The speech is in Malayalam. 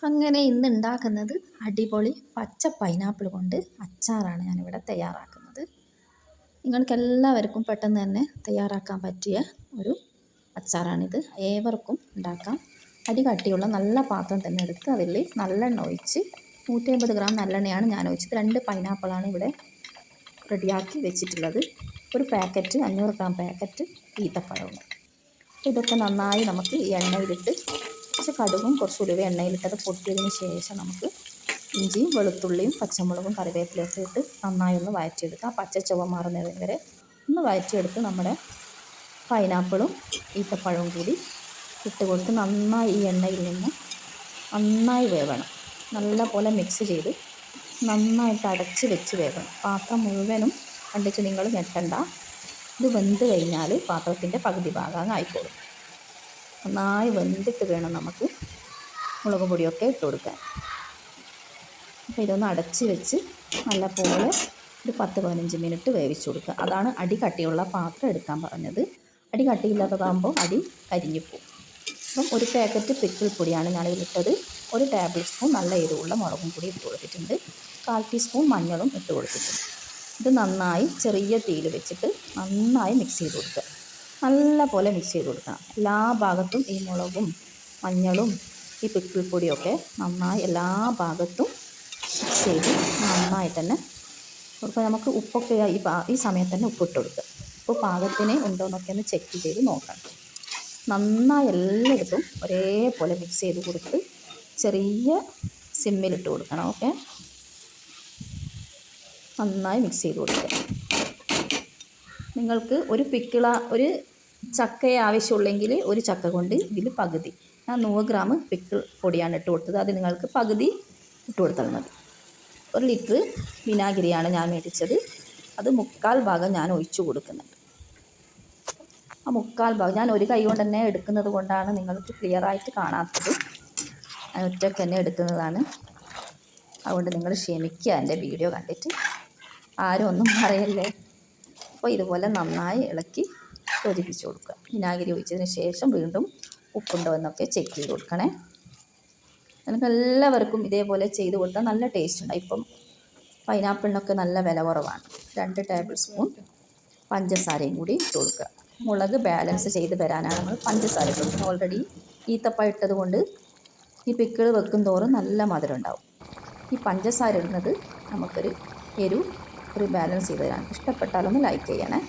അങ്ങനെ ഇന്ന് ഉണ്ടാക്കുന്നത് അടിപൊളി പച്ച പൈനാപ്പിൾ കൊണ്ട് അച്ചാറാണ് ഞാനിവിടെ തയ്യാറാക്കുന്നത്. നിങ്ങൾക്കെല്ലാവർക്കും പെട്ടെന്ന് തന്നെ തയ്യാറാക്കാൻ പറ്റിയ ഒരു അച്ചാറാണിത്. ഏവർക്കും ഉണ്ടാക്കാം. അടി കട്ടിയുള്ള നല്ല പാത്രം തന്നെ എടുത്ത് അതിൽ നല്ലെണ്ണ ഒഴിച്ച് 150 ഗ്രാം നല്ലെണ്ണയാണ് ഞാൻ ഒഴിച്ചത്. 2 പൈനാപ്പിളാണ് ഇവിടെ റെഡിയാക്കി വെച്ചിട്ടുള്ളത്. ഒരു പാക്കറ്റ് 500 ഗ്രാം പാക്കറ്റ് ഈത്തപ്പഴവും. ഇതൊക്കെ നന്നായി നമുക്ക് ഈ എണ്ണയിലിട്ട് കുറച്ച് കടുകും കുറച്ച് ഉലുവ എണ്ണയിലിട്ടത് പൊട്ടിയതിന് ശേഷം നമുക്ക് ഇഞ്ചിയും വെളുത്തുള്ളിയും പച്ചമുളകും കറിവേപ്പിലയൊക്കെ ഇട്ട് നന്നായി ഒന്ന് വഴറ്റിയെടുക്കാം. പച്ച ചുവ മാറുന്നത് വരെ ഒന്ന് വഴറ്റിയെടുത്ത് നമ്മുടെ പൈനാപ്പിളും ഈത്തപ്പഴവും കൂടി ഇട്ട് കൊടുത്ത് നന്നായി ഈ എണ്ണയിൽ നിന്ന് നന്നായി വേവണം. നല്ല പോലെ മിക്സ് ചെയ്ത് നന്നായിട്ട് അടച്ച് വെച്ച് വേവണം. പാത്രം മുഴുവനും കണ്ടിട്ട് നിങ്ങൾ ഞെട്ടണ്ട. ഇത് വെന്ത് കഴിഞ്ഞാൽ പാത്രത്തിൻ്റെ പകുതി ഭാഗം ആയിക്കോളും. നന്നായി വെന്തിട്ട് വേണം നമുക്ക് മുളക് പൊടിയൊക്കെ ഇട്ട് കൊടുക്കാൻ. അപ്പോൾ ഇതൊന്ന് അടച്ച് വെച്ച് നല്ലപോലെ ഒരു 10-15 മിനിറ്റ് വേവിച്ച് കൊടുക്കുക. അതാണ് അടി കട്ടിയുള്ള പാത്രം എടുക്കാൻ പറഞ്ഞത്. അടി കട്ടിയില്ലാത്തതാകുമ്പോൾ അടി കരിഞ്ഞു പോകും. അപ്പം ഒരു പാക്കറ്റ് പിക്കിൾ പൊടിയാണ് ഞാനിതിലിട്ടത്. 1 ടേബിൾ സ്പൂൺ നല്ല എരിവുള്ള മുളകും പൊടി ഇട്ട് കൊടുത്തിട്ടുണ്ട്. 1/4 ടീസ്പൂൺ മഞ്ഞളും ഇട്ട് കൊടുത്തിട്ടുണ്ട്. ഇത് നന്നായി ചെറിയ തീയിൽ വെച്ചിട്ട് നന്നായി മിക്സ് ചെയ്ത് കൊടുക്കുക. നല്ല പോലെ മിക്സ് ചെയ്ത് കൊടുക്കണം. എല്ലാ ഭാഗത്തും ഈ മുളകും മഞ്ഞളും ഈ പിക്കിൾ പൊടിയൊക്കെ നന്നായി എല്ലാ ഭാഗത്തും മിക്സ് ചെയ്ത് നന്നായിട്ട് തന്നെ കൊടുക്കുക. നമുക്ക് ഉപ്പൊക്കെ ഈ സമയത്ത് തന്നെ ഉപ്പിട്ട് കൊടുക്കുക. ഉപ്പ് പാകത്തിന് ഉണ്ടോ എന്നൊക്കെ ഒന്ന് ചെക്ക് ചെയ്ത് നോക്കണം. നന്നായി എല്ലായിടത്തും ഒരേപോലെ മിക്സ് ചെയ്ത് കൊടുത്ത് ചെറിയ സിമ്മിലിട്ട് കൊടുക്കണം. ഓക്കെ, നന്നായി മിക്സ് ചെയ്ത് കൊടുക്കുക. നിങ്ങൾക്ക് ഒരു ചക്കയെ ആവശ്യമുള്ളെങ്കിൽ ഒരു ചക്ക കൊണ്ട് ഇതിൽ പകുതി, ഞാൻ 100 ഗ്രാം പിക്കിൾ പൊടിയാണ് ഇട്ട് കൊടുത്തത്. അത് നിങ്ങൾക്ക് പകുതി ഇട്ട് കൊടുത്താൽ മതി. 1 ലിറ്റർ വിനാഗിരിയാണ് ഞാൻ മേടിച്ചത്. അത് 1/4 ഭാഗം ഞാൻ ഒഴിച്ചു കൊടുക്കുന്നുണ്ട്. ആ 1/4 ഭാഗം ഞാൻ ഒരു കൈ കൊണ്ട് തന്നെ എടുക്കുന്നത് കൊണ്ടാണ് നിങ്ങൾക്ക് ക്ലിയറായിട്ട് കാണാത്തത്. ഞാൻ ഒറ്റയ്ക്ക് തന്നെ എടുക്കുന്നതാണ്. അതുകൊണ്ട് നിങ്ങൾ ക്ഷമിക്കുക എൻ്റെ വീഡിയോ കണ്ടിട്ട്. ആരും ഒന്നും പറയല്ലേ. അപ്പോൾ ഇതുപോലെ നന്നായി ഇളക്കി യോജിപ്പിച്ച് കൊടുക്കുക. വിനാഗിരി ഒഴിച്ചതിന് ശേഷം വീണ്ടും ഉപ്പുണ്ടോ എന്നൊക്കെ ചെക്ക് ചെയ്ത് കൊടുക്കണേ. നിങ്ങൾക്ക് എല്ലാവർക്കും ഇതേപോലെ ചെയ്ത് കൊടുത്താൽ നല്ല ടേസ്റ്റ് ഉണ്ട്. ഇപ്പം പൈനാപ്പിളിനൊക്കെ നല്ല വില കുറവാണ്. 2 ടേബിൾ സ്പൂൺ പഞ്ചസാരയും കൂടി ഇട്ട് കൊടുക്കുക. മുളക് ബാലൻസ് ചെയ്ത് വരാനാണ് നമ്മൾ പഞ്ചസാര ഇട്ട് കൊടുക്കുന്നത്. ഓൾറെഡി ഈത്തപ്പഴം ഇട്ടത് കൊണ്ട് ഈ പിക്കിൾ വെക്കും തോറും നല്ല മധുരം ഉണ്ടാവും. ഈ പഞ്ചസാര ഇടുന്നത് നമുക്കൊരു എരിവ് ബാലൻസ് ചെയ്ത് തരാൻ. ഇഷ്ടപ്പെട്ടാലൊന്ന് ലൈക്ക് ചെയ്യണേ.